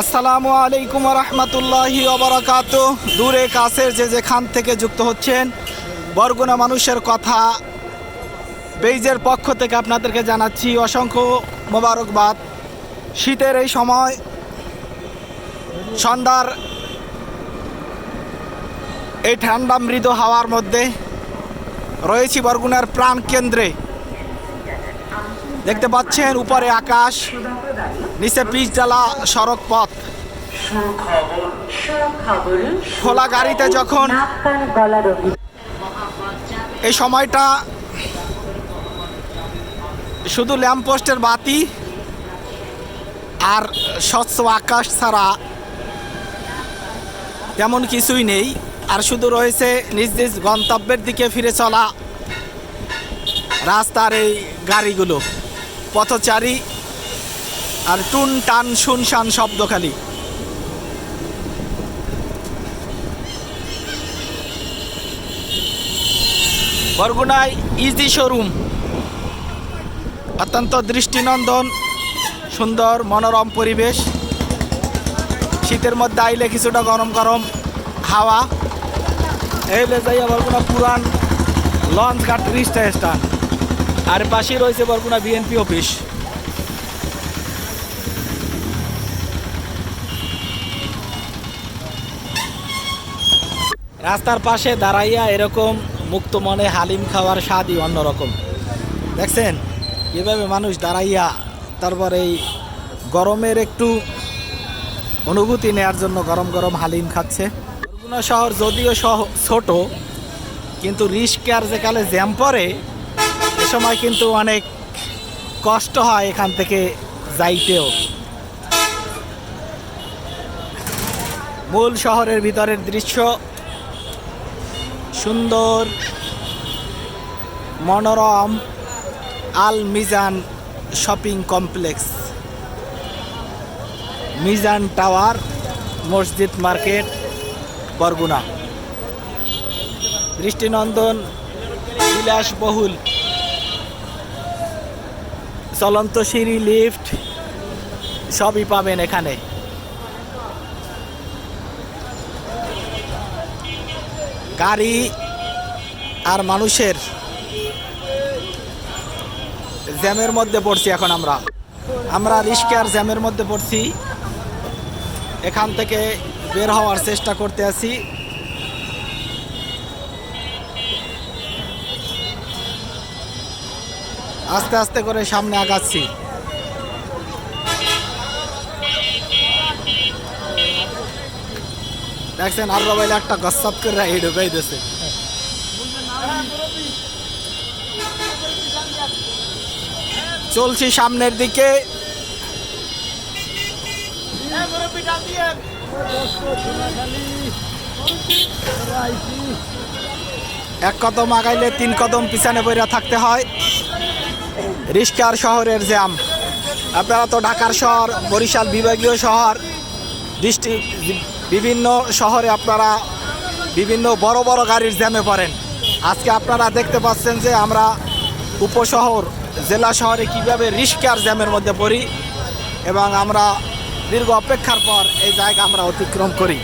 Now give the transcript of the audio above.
আসসালামু আলাইকুম রহমতুল্লাহি ওবারাকাতুহু। দূরে কাছের যে যেখান থেকে যুক্ত হচ্ছেন, বরগুনা মানুষের কথা পেজের পক্ষ থেকে আপনাদেরকে জানাচ্ছি অসংখ্য মোবারকবাদ। শীতের এই সময় সন্ধ্যার এই ঠান্ডা মৃদু হাওয়ার মধ্যে রয়েছি বরগুনার প্রাণ কেন্দ্রে। দেখতে পাচ্ছেন উপরে আকাশ, নিচে পিচ জ্বালা সড়ক পথ। খোলা গাড়িতে যখন এই সময়টা শুধু ল্যাম্পপোস্টের বাতি আর স্বচ্ছ আকাশ ছাড়া তেমন কিছুই নেই, আর শুধু রয়েছে নিজ নিজ গন্তব্যের দিকে ফিরে চলা রাস্তার এই গাড়িগুলো, পথচারী আর টুন টান শুনশান শব্দ খালি। বরগুনায় ইজি শোরুম, অত্যন্ত দৃষ্টিনন্দন সুন্দর মনোরম পরিবেশ। শীতের মধ্যে আইলে কিছুটা গরম গরম হাওয়া। এইলে যাইয়া বরগুনা পুরান লঞ্চ ঘাট স্টেশন, আর পাশেই রয়েছে বরগুনা বিএনপি অফিস। রাস্তার পাশে দাঁড়াইয়া এরকম মুক্ত মনে হালিম খাওয়ার স্বাদই অন্যরকম। দেখছেন কীভাবে মানুষ দাঁড়াইয়া তারপর এই গরমের একটু অনুভূতি নেয়ার জন্য গরম গরম হালিম খাচ্ছে। বরগুনা শহর যদিও ছোট, কিন্তু রিস্কার যেকালে জ্যাম পড়ে এ সময় কিন্তু অনেক কষ্ট হয় এখান থেকে যাইতেও। মূল শহরের ভিতরের দৃশ্য সুন্দর মনোরম। Al Mizan shopping complex, Mizan tower, মসজিদ মার্কেট, বরগুনা। দৃষ্টিনন্দন বিলাসবহুল চলন্ত সিঁড়ি, লিফট সবই পাবেন এখানে। গাড়ি আর মানুষের জ্যামের মধ্যে পড়ছি এখন আমরা রিস্কার জ্যামের মধ্যে পড়ছি। এখান থেকে বের হওয়ার চেষ্টা করতে আছি। আস্তে আস্তে করে সামনে আগাচ্ছি। দেখছেন আর মোবাইলে একটা গসাত করে রাখি ঢুকাই দিয়েছে। চলছি সামনের দিকে। এক কদম আগাইলে 3 কদম পিছনে বইরা থাকতে হয়। রিস্কার শহরের জ্যাম। আপনারা তো ঢাকার শহর, বরিশাল বিভাগীয় শহর, বিভিন্ন শহরে আপনারা বিভিন্ন বড় বড় গাড়ির জ্যামে পড়েন। আজকে আপনারা দেখতে পাচ্ছেন যে আমরা উপশহর জেলা শহরে কীভাবে রিস্কার জ্যামের মধ্যে পড়ি, এবং আমরা দীর্ঘ অপেক্ষার পর এই জায়গা আমরা অতিক্রম করি।